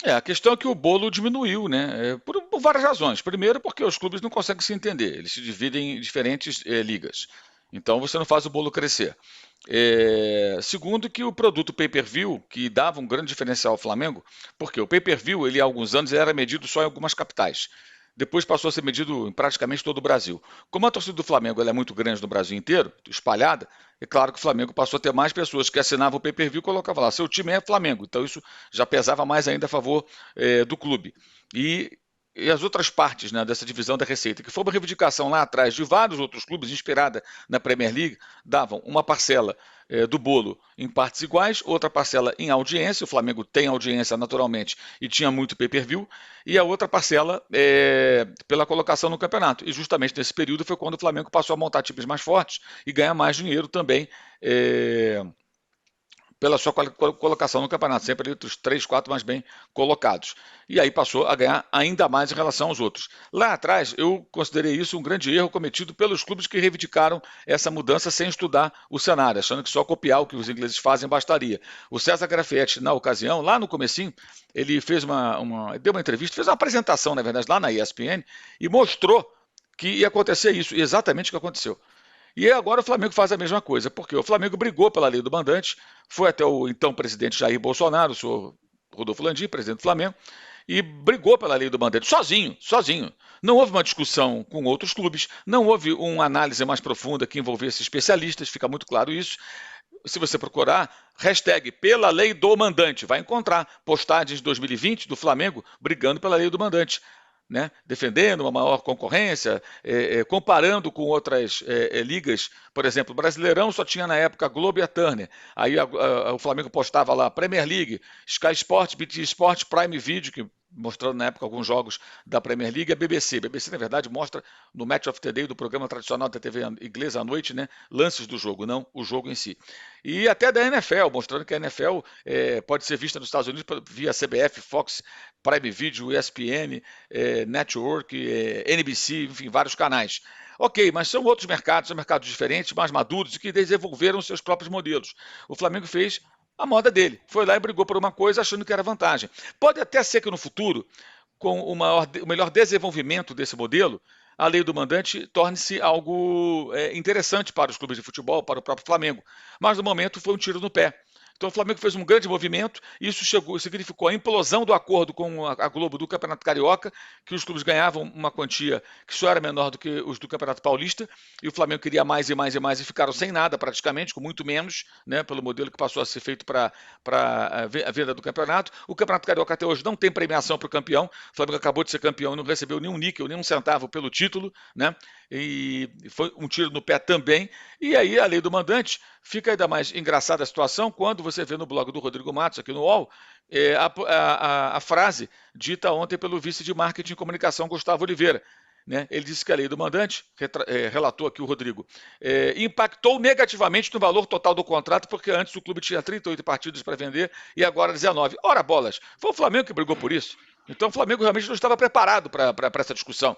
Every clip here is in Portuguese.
A questão é que o bolo diminuiu, né? Por várias razões. Primeiro, porque os clubes não conseguem se entender, eles se dividem em diferentes ligas. Então você não faz o bolo crescer. Segundo, que o produto pay-per-view, que dava um grande diferencial ao Flamengo, porque o pay-per-view, ele há alguns anos ele era medido só em algumas capitais. Depois passou a ser medido em praticamente todo o Brasil. Como a torcida do Flamengo ela é muito grande no Brasil inteiro, espalhada, é claro que o Flamengo passou a ter mais pessoas que assinavam o pay-per-view e colocavam lá, seu time é Flamengo. Então isso já pesava mais ainda a favor do clube. E, e as outras partes, né, dessa divisão da receita, que foi uma reivindicação lá atrás de vários outros clubes, inspirada na Premier League, davam uma parcela do bolo em partes iguais, outra parcela em audiência, o Flamengo tem audiência naturalmente e tinha muito pay-per-view, e a outra parcela pela colocação no campeonato. E justamente nesse período foi quando o Flamengo passou a montar times mais fortes e ganhar mais dinheiro também pela sua colocação no campeonato, sempre entre os 3, 4 mais bem colocados. E aí passou a ganhar ainda mais em relação aos outros. Lá atrás, eu considerei isso um grande erro cometido pelos clubes que reivindicaram essa mudança sem estudar o cenário, achando que só copiar o que os ingleses fazem bastaria. O César Grafietti, na ocasião, lá no comecinho, ele fez deu uma entrevista, fez uma apresentação, na verdade, lá na ESPN, e mostrou que ia acontecer isso, exatamente o que aconteceu. E agora o Flamengo faz a mesma coisa, porque o Flamengo brigou pela lei do mandante, foi até o então presidente Jair Bolsonaro, o senhor Rodolfo Landim, presidente do Flamengo, e brigou pela lei do mandante, sozinho, sozinho. Não houve uma discussão com outros clubes, não houve uma análise mais profunda que envolvesse especialistas, fica muito claro isso. Se você procurar, hashtag pela lei do mandante, vai encontrar postagens de 2020 do Flamengo brigando pela lei do mandante. Né, defendendo uma maior concorrência, comparando com outras ligas. Por exemplo, o Brasileirão só tinha na época a Globo e a Turner. Aí o Flamengo postava lá Premier League, Sky Sport, BT Sport, Prime Video, que mostrando na época alguns jogos da Premier League, a BBC. A BBC, na verdade, mostra no Match of the Day, do programa tradicional da TV inglesa à noite, né, lances do jogo, não o jogo em si. E até da NFL, mostrando que a NFL pode ser vista nos Estados Unidos via CBF, Fox, Prime Video, ESPN, Network, NBC, enfim, vários canais. Ok, mas são mercados diferentes, mais maduros e que desenvolveram seus próprios modelos. O Flamengo fez a moda dele, foi lá e brigou por uma coisa achando que era vantagem. Pode até ser que no futuro, com o melhor desenvolvimento desse modelo, a lei do mandante torne-se algo interessante para os clubes de futebol, para o próprio Flamengo. Mas no momento foi um tiro no pé. Então o Flamengo fez um grande movimento, e isso significou a implosão do acordo com a Globo do Campeonato Carioca, que os clubes ganhavam uma quantia que só era menor do que os do Campeonato Paulista, e o Flamengo queria mais e mais e mais, e ficaram sem nada praticamente, com muito menos, né, pelo modelo que passou a ser feito para a venda do campeonato. O Campeonato Carioca até hoje não tem premiação para o campeão, o Flamengo acabou de ser campeão e não recebeu nenhum níquel, nem um centavo pelo título, né? E foi um tiro no pé também. E aí a lei do mandante fica ainda mais engraçada a situação quando você vê no blog do Rodrigo Matos, aqui no UOL, a frase dita ontem pelo vice de marketing e comunicação, Gustavo Oliveira. Né? Ele disse que a lei do mandante, relatou aqui o Rodrigo, impactou negativamente no valor total do contrato, porque antes o clube tinha 38 partidas para vender e agora 19. Ora bolas, foi o Flamengo que brigou por isso. Então o Flamengo realmente não estava preparado para essa discussão.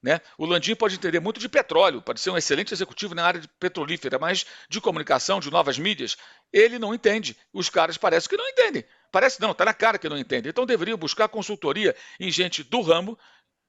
Né? O Landim pode entender muito de petróleo, pode ser um excelente executivo na área de petrolífera, mas de comunicação, de novas mídias, ele não entende. Os caras parecem que não entendem. Parece não, está na cara que não entendem. Então deveriam buscar consultoria em gente do ramo,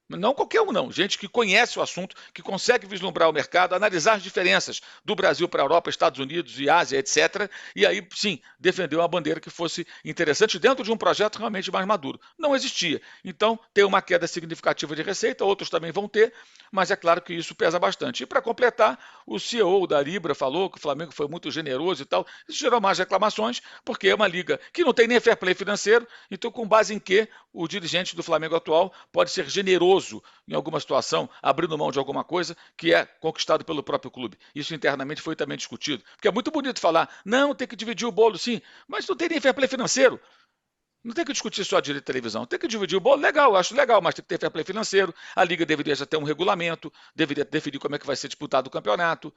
não qualquer um, não. Gente que conhece o assunto, que consegue vislumbrar o mercado, analisar as diferenças do Brasil para a Europa, Estados Unidos e Ásia, etc. E aí, sim, defender uma bandeira que fosse interessante dentro de um projeto realmente mais maduro. Não existia. Então, tem uma queda significativa de receita, outros também vão ter, mas é claro que isso pesa bastante. E para completar, o CEO da Libra falou que o Flamengo foi muito generoso e tal. Isso gerou mais reclamações, porque é uma liga que não tem nem fair play financeiro, então com base em que o dirigente do Flamengo atual pode ser generoso em alguma situação, abrindo mão de alguma coisa que é conquistado pelo próprio clube. Isso internamente foi também discutido. Porque é muito bonito falar, não, tem que dividir o bolo sim, mas não tem nem fair play financeiro. Não tem que discutir só direito de televisão, tem que dividir o bolo, legal, acho legal, mas tem que ter fair play financeiro, a liga deveria já ter um regulamento, deveria definir como é que vai ser disputado o campeonato,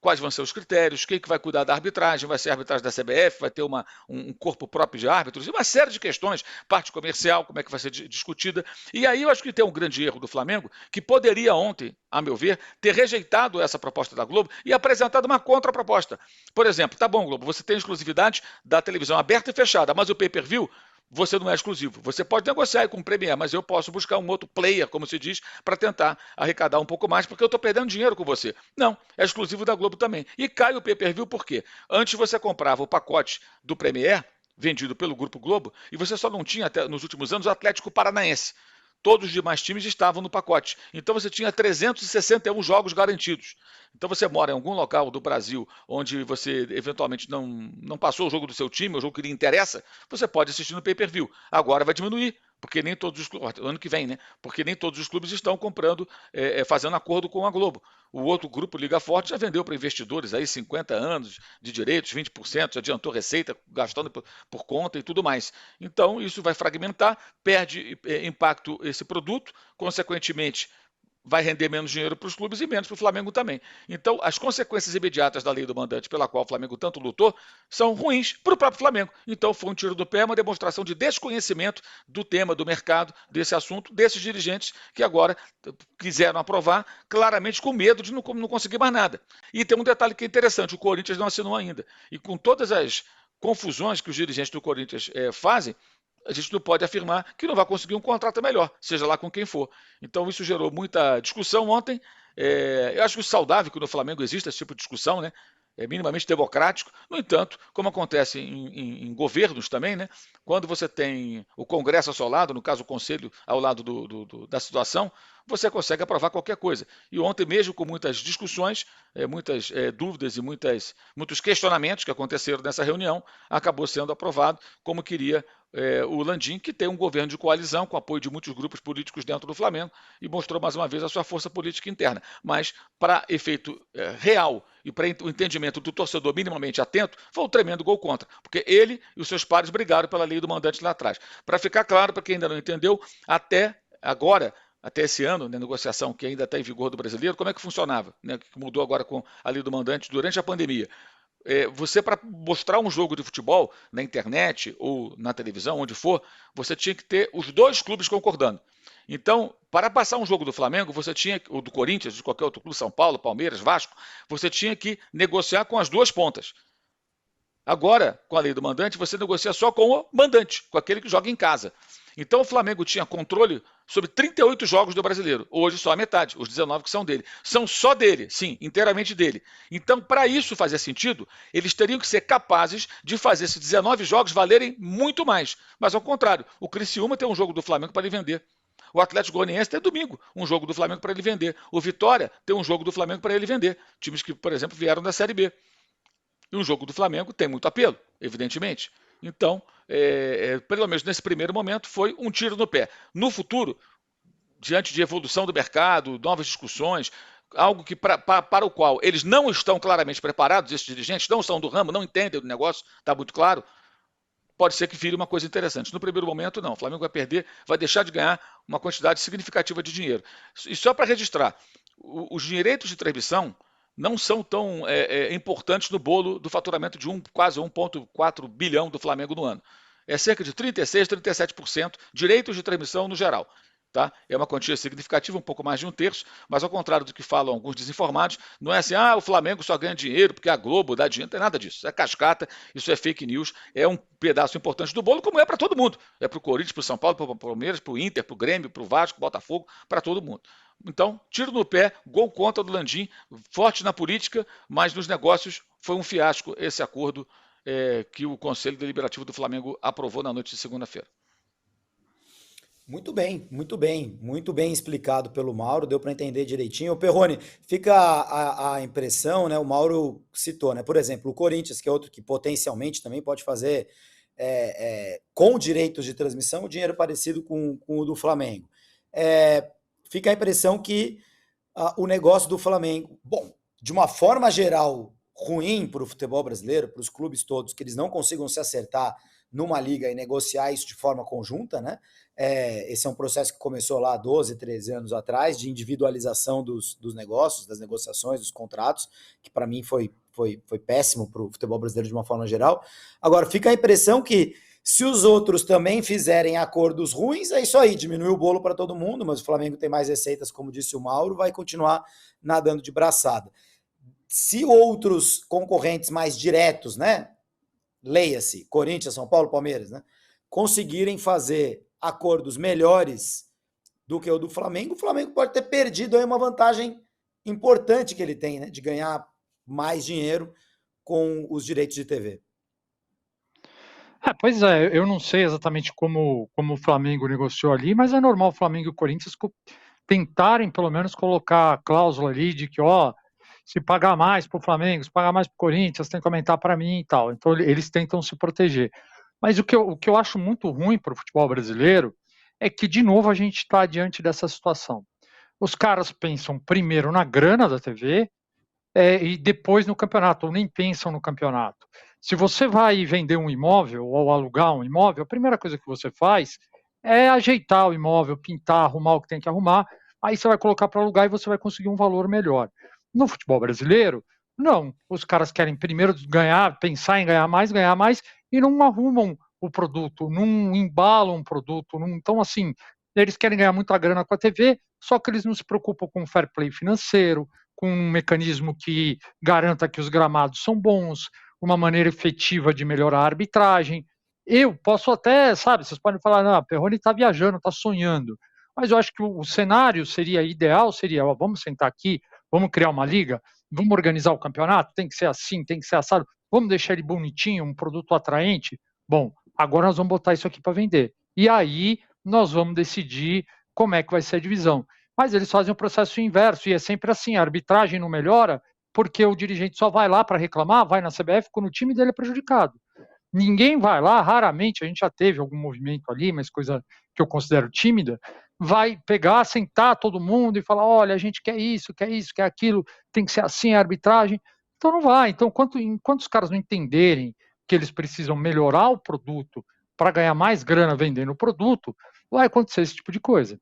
quais vão ser os critérios, quem que vai cuidar da arbitragem, vai ser a arbitragem da CBF, vai ter um corpo próprio de árbitros, e uma série de questões, parte comercial, como é que vai ser discutida. E aí eu acho que tem um grande erro do Flamengo, que poderia ontem, a meu ver, ter rejeitado essa proposta da Globo e apresentado uma contraproposta. Por exemplo, tá bom, Globo, você tem exclusividade da televisão aberta e fechada, mas o pay-per-view você não é exclusivo. Você pode negociar aí com o Premier, mas eu posso buscar um outro player, como se diz, para tentar arrecadar um pouco mais, porque eu estou perdendo dinheiro com você. Não, é exclusivo da Globo também. E cai o pay-per-view por quê? Antes você comprava o pacote do Premier, vendido pelo Grupo Globo, e você só não tinha, até nos últimos anos, o Atlético Paranaense. Todos os demais times estavam no pacote. Então você tinha 361 jogos garantidos. Então você mora em algum local do Brasil onde você eventualmente não passou o jogo do seu time, o jogo que lhe interessa, você pode assistir no pay-per-view. Agora vai diminuir, porque nem todos os clubes, ano que vem, né? Porque nem todos os clubes estão comprando, fazendo acordo com a Globo. O outro grupo, Liga Forte, já vendeu para investidores aí 50 anos de direitos, 20%, já adiantou receita, gastando por conta e tudo mais. Então, isso vai fragmentar, perde impacto esse produto, consequentemente, vai render menos dinheiro para os clubes e menos para o Flamengo também. Então, as consequências imediatas da lei do mandante, pela qual o Flamengo tanto lutou, são ruins para o próprio Flamengo. Então, foi um tiro do pé, uma demonstração de desconhecimento do tema, do mercado, desse assunto, desses dirigentes que agora quiseram aprovar, claramente com medo de não conseguir mais nada. E tem um detalhe que é interessante: o Corinthians não assinou ainda. E com todas as confusões que os dirigentes do Corinthians fazem, a gente não pode afirmar que não vai conseguir um contrato melhor, seja lá com quem for. Então isso gerou muita discussão ontem. Eu acho que saudável que no Flamengo exista esse tipo de discussão, né? É minimamente democrático. No entanto, como acontece em governos também, né? Quando você tem o Congresso ao seu lado, no caso o Conselho ao lado da situação, você consegue aprovar qualquer coisa. E ontem mesmo, com muitas discussões, muitas dúvidas e muitos questionamentos que aconteceram nessa reunião, acabou sendo aprovado como queria o Landim, que tem um governo de coalizão com apoio de muitos grupos políticos dentro do Flamengo e mostrou mais uma vez a sua força política interna. Mas, para efeito real e para o entendimento do torcedor minimamente atento, foi um tremendo gol contra, porque ele e os seus pares brigaram pela lei do mandante lá atrás. Para ficar claro, para quem ainda não entendeu, até agora, até esse ano, na negociação que ainda está em vigor do brasileiro, como é que funcionava? Né, que mudou agora com a lei do mandante durante a pandemia. Você, para mostrar um jogo de futebol na internet ou na televisão, onde for, você tinha que ter os dois clubes concordando. Então, para passar um jogo do Flamengo, você tinha, ou do Corinthians, de qualquer outro clube, São Paulo, Palmeiras, Vasco, você tinha que negociar com as duas pontas. Agora, com a lei do mandante, você negocia só com o mandante, com aquele que joga em casa. Então o Flamengo tinha controle sobre 38 jogos do brasileiro. Hoje só a metade, os 19 que são dele. São só dele, sim, inteiramente dele. Então, para isso fazer sentido, eles teriam que ser capazes de fazer esses 19 jogos valerem muito mais. Mas ao contrário, o Criciúma tem um jogo do Flamengo para ele vender. O Atlético Goianiense tem domingo um jogo do Flamengo para ele vender. O Vitória tem um jogo do Flamengo para ele vender. Times que, por exemplo, vieram da Série B. E o jogo do Flamengo tem muito apelo, evidentemente. Então, pelo menos nesse primeiro momento, foi um tiro no pé. No futuro, diante de evolução do mercado, novas discussões, algo que para o qual eles não estão claramente preparados, esses dirigentes não são do ramo, não entendem do negócio, está muito claro, pode ser que vire uma coisa interessante. No primeiro momento, não. O Flamengo vai perder, vai deixar de ganhar uma quantidade significativa de dinheiro. E só para registrar, os direitos de transmissão não são tão importantes no bolo do faturamento de quase 1,4 bilhão do Flamengo no ano. É cerca de 36%, 37% direitos de transmissão no geral. Tá? É uma quantia significativa, um pouco mais de um terço, mas ao contrário do que falam alguns desinformados, não é assim, o Flamengo só ganha dinheiro porque a Globo dá dinheiro, não tem nada disso, isso é cascata, isso é fake news, é um pedaço importante do bolo, como é para todo mundo, é para o Corinthians, para o São Paulo, para o Palmeiras, para o Inter, para o Grêmio, para o Vasco, para o Botafogo, para todo mundo. Então, tiro no pé, gol contra do Landim, forte na política, mas nos negócios foi um fiasco esse acordo que o Conselho Deliberativo do Flamengo aprovou na noite de segunda-feira. Muito bem explicado pelo Mauro, deu para entender direitinho. O Perrone, fica a impressão, né? O Mauro citou, né? Por exemplo, o Corinthians, que é outro que potencialmente também pode fazer com direitos de transmissão, dinheiro parecido com o do Flamengo. Fica a impressão que o negócio do Flamengo, bom, de uma forma geral, ruim para o futebol brasileiro, para os clubes todos, que eles não consigam se acertar numa liga e negociar isso de forma conjunta, né? Esse é um processo que começou lá há 12, 13 anos atrás, de individualização dos negócios, das negociações, dos contratos, que para mim foi péssimo para o futebol brasileiro de uma forma geral. Agora, fica a impressão que se os outros também fizerem acordos ruins, é isso aí, diminui o bolo para todo mundo, mas o Flamengo tem mais receitas, como disse o Mauro, vai continuar nadando de braçada. Se outros concorrentes mais diretos, né? Leia-se, Corinthians, São Paulo, Palmeiras, né? conseguirem fazer acordos melhores do que o do Flamengo, o Flamengo pode ter perdido aí uma vantagem importante que ele tem, né, de ganhar mais dinheiro com os direitos de TV. Pois é, eu não sei exatamente como o Flamengo negociou ali, mas é normal o Flamengo e o Corinthians tentarem pelo menos colocar a cláusula ali de que, ó, se pagar mais para o Flamengo, se pagar mais para o Corinthians, tem que aumentar para mim e tal. Então eles tentam se proteger. Mas o que eu acho muito ruim para o futebol brasileiro é que, de novo, a gente está diante dessa situação. Os caras pensam primeiro na grana da TV, e depois no campeonato, ou nem pensam no campeonato. Se você vai vender um imóvel ou alugar um imóvel, a primeira coisa que você faz é ajeitar o imóvel, pintar, arrumar o que tem que arrumar, aí você vai colocar para alugar e você vai conseguir um valor melhor. No futebol brasileiro, não. Os caras querem primeiro ganhar, pensar em ganhar mais, e não arrumam o produto, não embalam o produto. Não, então, assim, eles querem ganhar muita grana com a TV, só que eles não se preocupam com o fair play financeiro, com um mecanismo que garanta que os gramados são bons, uma maneira efetiva de melhorar a arbitragem. Eu posso até, sabe, vocês podem falar, não, Perrone está viajando, está sonhando, mas eu acho que o cenário seria ideal, seria, ó, vamos sentar aqui, vamos criar uma liga, vamos organizar o campeonato, tem que ser assim, tem que ser assado, vamos deixar ele bonitinho, um produto atraente. Bom, agora nós vamos botar isso aqui para vender. E aí nós vamos decidir como é que vai ser a divisão. Mas eles fazem o processo inverso, e é sempre assim, a arbitragem não melhora porque o dirigente só vai lá para reclamar, vai na CBF quando o time dele é prejudicado. Ninguém vai lá, raramente, a gente já teve algum movimento ali, mas coisa que eu considero tímida, vai pegar, sentar todo mundo e falar, olha, a gente quer isso, quer aquilo, tem que ser assim a arbitragem. Então não vai. Então, enquanto os caras não entenderem que eles precisam melhorar o produto para ganhar mais grana vendendo o produto, vai acontecer esse tipo de coisa.